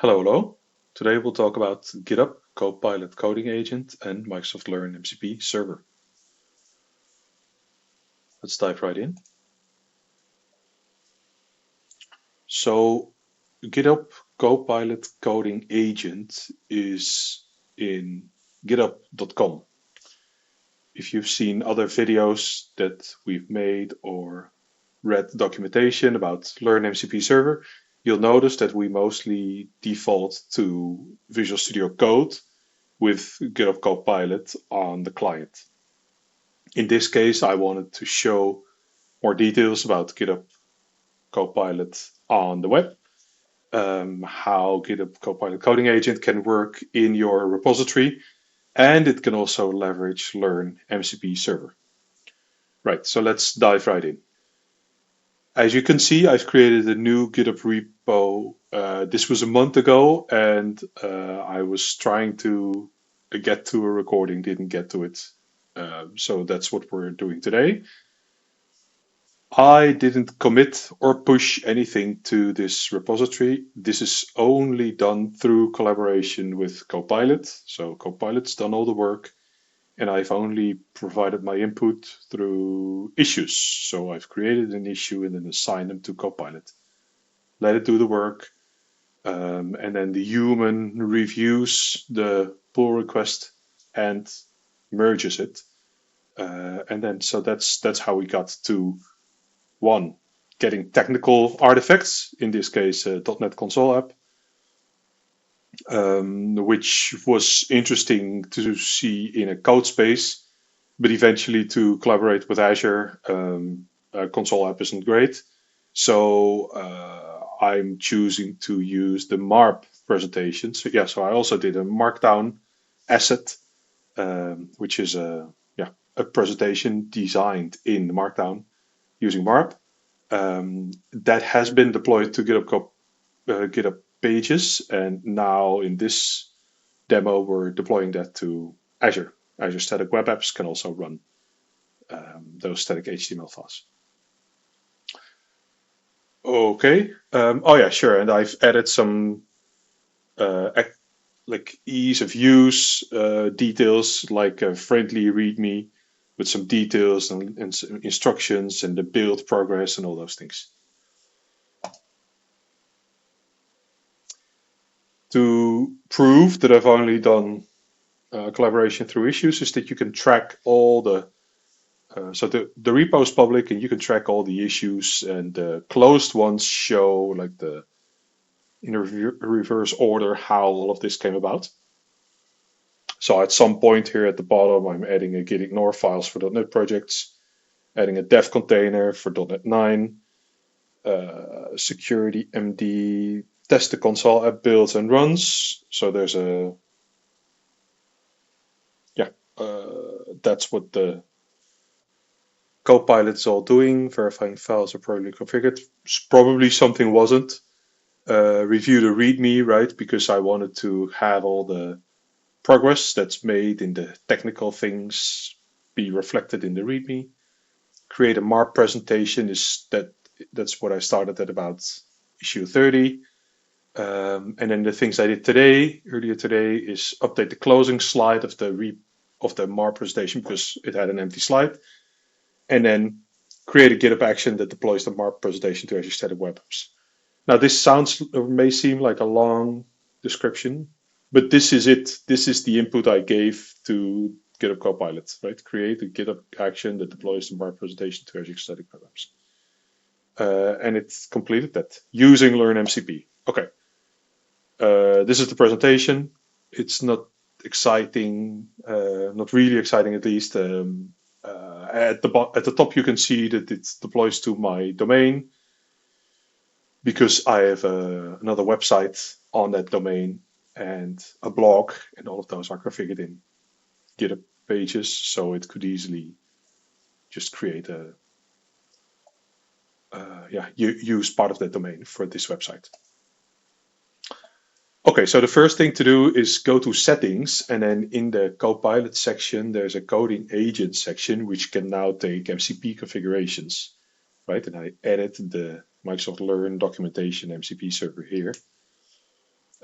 Hello, hello. Today we'll talk about GitHub Copilot Coding Agent and Microsoft Learn MCP Server. Let's dive right in. So GitHub Copilot Coding Agent is in github.com. If you've seen other videos that we've made or read documentation about Learn MCP Server, you'll notice that we mostly default to Visual Studio Code with GitHub Copilot on the client. In this case, I wanted to show more details about GitHub Copilot on the web, how GitHub Copilot Coding Agent can work in your repository, and it can also leverage Learn MCP Server. Right, so let's dive right in. As you can see, I've created a new GitHub repo. This was a month ago, and I was trying to get to a recording, didn't get to it. So that's what we're doing today. I didn't commit or push anything to this repository. This is only done through collaboration with Copilot. So Copilot's done all the work, and I've only provided my input through issues. So I've created an issue and then assigned them to Copilot. Let it do the work, and then the human reviews the pull request and merges it. And then so that's how we got to one, getting technical artifacts, in this case .NET Console app, which was interesting to see in a code space, but eventually to collaborate with Azure, Console app isn't great. So I'm choosing to use the MARP presentation. So yeah, so I also did a Markdown asset, which is a presentation designed in Markdown using MARP. That has been deployed to GitHub Pages, and now in this demo we're deploying that to Azure. Azure Static Web Apps can also run those static HTML files. Okay. Oh yeah, sure. And I've added some like ease of use details, like a friendly README with some details and some instructions and the build progress and all those things. To prove that I've only done collaboration through issues is that you can track all the so the repo is public and you can track all the issues, and the closed ones show like the in a reverse order how all of this came about. So at some point here at the bottom, I'm adding a git ignore files for .NET projects, adding a dev container for .NET 9, security MD, test the console app builds and runs. So there's a, that's what the Copilot is all doing, verifying files are properly configured. Probably something wasn't. Review the README, right? Because I wanted to have all the progress that's made in the technical things be reflected in the README. Create a MARP presentation that's what I started at about issue 30. And then the things I did earlier today, is update the closing slide of the MARP presentation because it had an empty slide, and then create a GitHub action that deploys the MARP presentation to Azure Static Web Apps. Now this sounds or may seem like a long description, but this is it. This is the input I gave to GitHub Copilot, right? Create a GitHub action that deploys the MARP presentation to Azure Static Web Apps. And it's completed that using Learn MCP. Okay. This is the presentation. It's not exciting, not really exciting at least. At the top you can see that it deploys to my domain because I have another website on that domain and a blog, and all of those are configured in GitHub Pages, so it could easily just create use part of that domain for this website. Okay, so the first thing to do is go to settings, and then in the Copilot section, there's a coding agent section, which can now take MCP configurations, right? And I added the Microsoft Learn documentation MCP server here.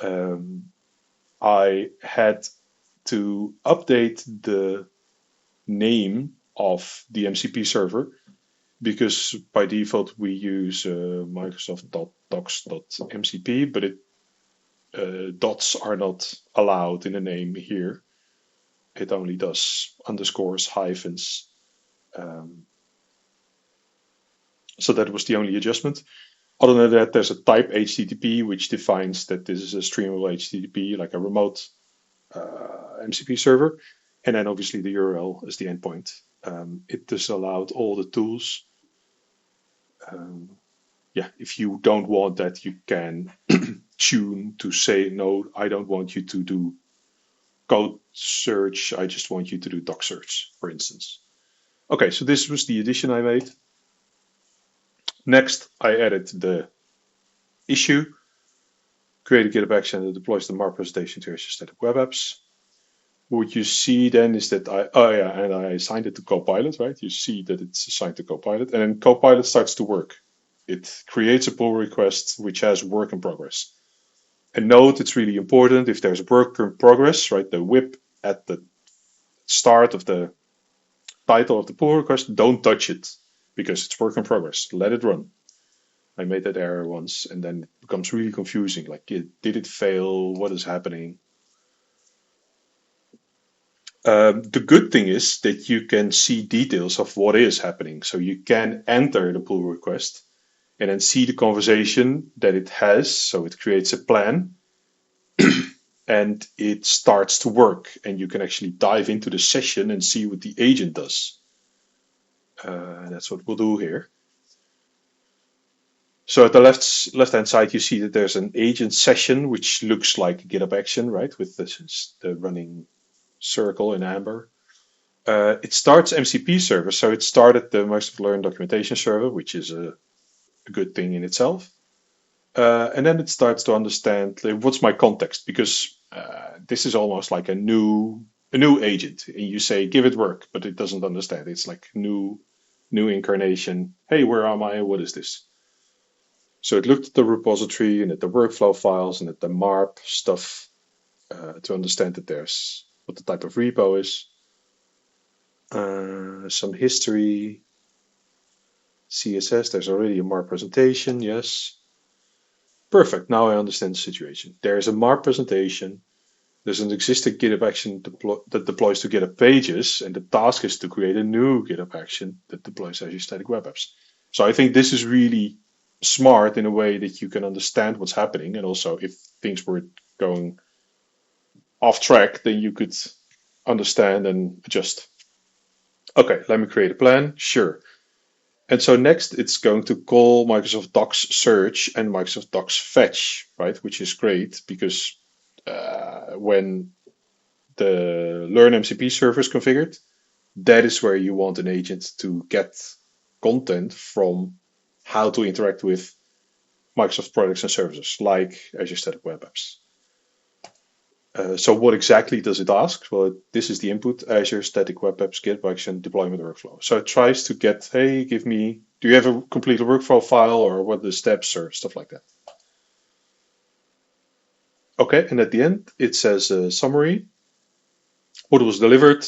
I had to update the name of the MCP server because by default we use Microsoft.docs.mcp, but dots are not allowed in the name here. It only does underscores, hyphens. So that was the only adjustment. Other than that, there's a type HTTP, which defines that this is a streamable HTTP, like a remote MCP server. And then obviously the URL is the endpoint. It disallowed all the tools. If you don't want that, you can tune to say, no, I don't want you to do code search. I just want you to do doc search, for instance. Okay, so this was the addition I made. Next, I added the issue, create a GitHub action that deploys the MAR presentation to Azure Static Web Apps. What you see then is that I assigned it to Copilot, right? You see that it's assigned to Copilot, and then Copilot starts to work. It creates a pull request which has work in progress. And note, it's really important if there's work in progress, right? The whip at the start of the title of the pull request, don't touch it because it's work in progress. Let it run. I made that error once, and then it becomes really confusing. Like, did it fail? What is happening? The good thing is that you can see details of what is happening. So you can enter the pull request and then see the conversation that it has. So it creates a plan and it starts to work. And you can actually dive into the session and see what the agent does. That's what we'll do here. So at the left-hand side, you see that there's an agent session, which looks like a GitHub action, right? With the running circle in amber. It starts MCP server, so it started the Microsoft Learn documentation server, which is a good thing in itself. And then it starts to understand what's my context, because this is almost like a new agent. And you say give it work, but it doesn't understand. It's like new incarnation. Hey, where am I? What is this? So it looked at the repository and at the workflow files and at the MARP stuff to understand that there's what the type of repo is, some history, CSS, there's already a MARP presentation, yes. Perfect, now I understand the situation. There's a MARP presentation, there's an existing GitHub action that deploys to GitHub pages, and the task is to create a new GitHub action that deploys Azure Static Web Apps. So I think this is really smart in a way that you can understand what's happening, and also if things were going off track, then you could understand and adjust. Okay, let me create a plan. Sure. And so next it's going to call Microsoft Docs Search and Microsoft Docs Fetch, right? Which is great because when the Learn MCP server is configured, that is where you want an agent to get content from how to interact with Microsoft products and services like Azure Static Web Apps. So what exactly does it ask? Well, this is the input, Azure Static Web Apps GitHub Action Deployment Workflow. So it tries to get, hey, give me, do you have a complete workflow file or what are the steps or stuff like that? Okay, and at the end, it says a summary. What was delivered?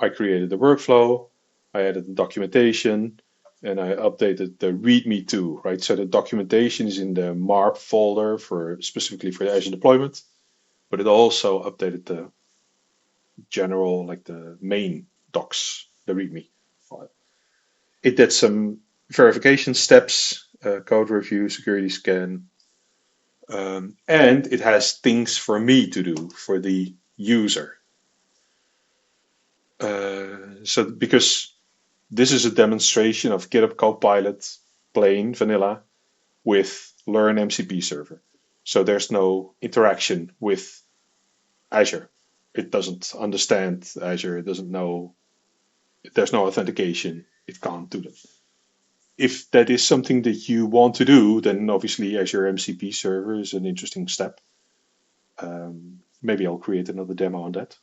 I created the workflow, I added the documentation, and I updated the README too, right? So the documentation is in the MARP folder specifically for the Azure deployment. But it also updated the general, like the main docs, the README file. It did some verification steps, code review, security scan, and it has things for me to do for the user. So because this is a demonstration of GitHub Copilot, plain vanilla, with Learn MCP server. So there's no interaction with Azure. It doesn't understand Azure. It doesn't know. There's no authentication. It can't do that. If that is something that you want to do, then obviously Azure MCP server is an interesting step. Maybe I'll create another demo on that.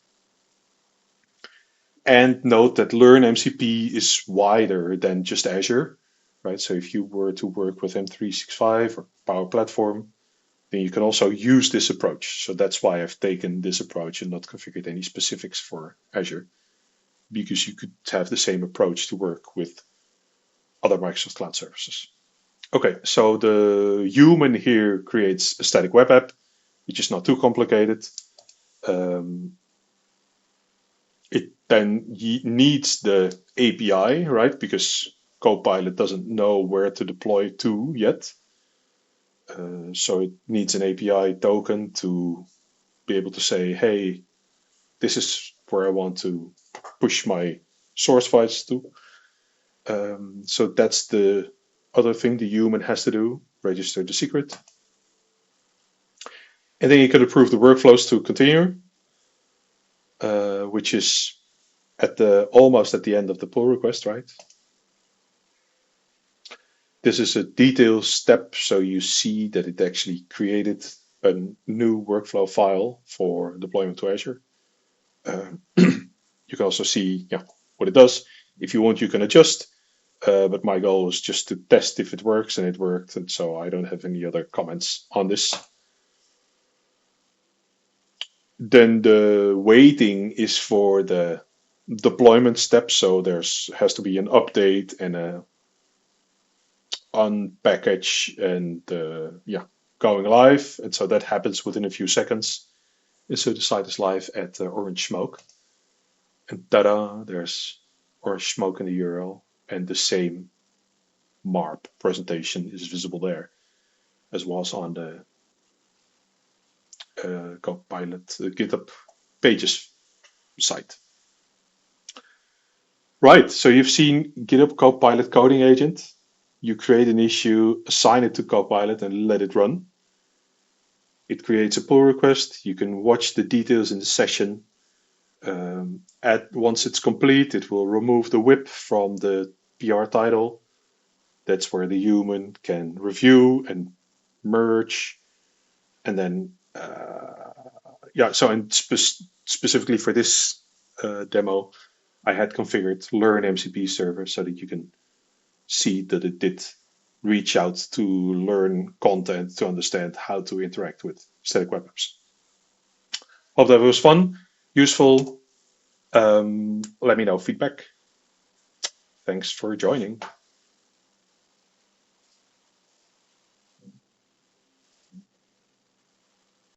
And note that Learn MCP is wider than just Azure, right? So if you were to work with M365 or Power Platform, then you can also use this approach. So that's why I've taken this approach and not configured any specifics for Azure, because you could have the same approach to work with other Microsoft Cloud services. Okay, so the human here creates a static web app, which is not too complicated. It then needs the API, right? Because Copilot doesn't know where to deploy to yet. So it needs an API token to be able to say, hey, this is where I want to push my source files to. So that's the other thing the human has to do, register the secret. And then you can approve the workflows to continue, which is almost at the end of the pull request, right? This is a detailed step, so you see that it actually created a new workflow file for deployment to Azure. You can also see what it does. If you want, you can adjust, but my goal is just to test if it works, and it worked, and so I don't have any other comments on this. Then the waiting is for the deployment step, so has to be an update and a unpackage and going live, and so that happens within a few seconds. And so the site is live at orange smoke, and ta-da, there's orange smoke in the URL, and the same MARP presentation is visible there, as was on the Copilot GitHub Pages site. Right, so you've seen GitHub Copilot Coding Agent. You create an issue, assign it to Copilot, and let it run. It creates a pull request. You can watch the details in the session. Once it's complete, it will remove the whip from the PR title. That's where the human can review and merge. And then, specifically for this demo, I had configured Learn MCP server so that you can see that it did reach out to learn content to understand how to interact with static web apps. Hope that was fun, useful. Let me know feedback. Thanks for joining.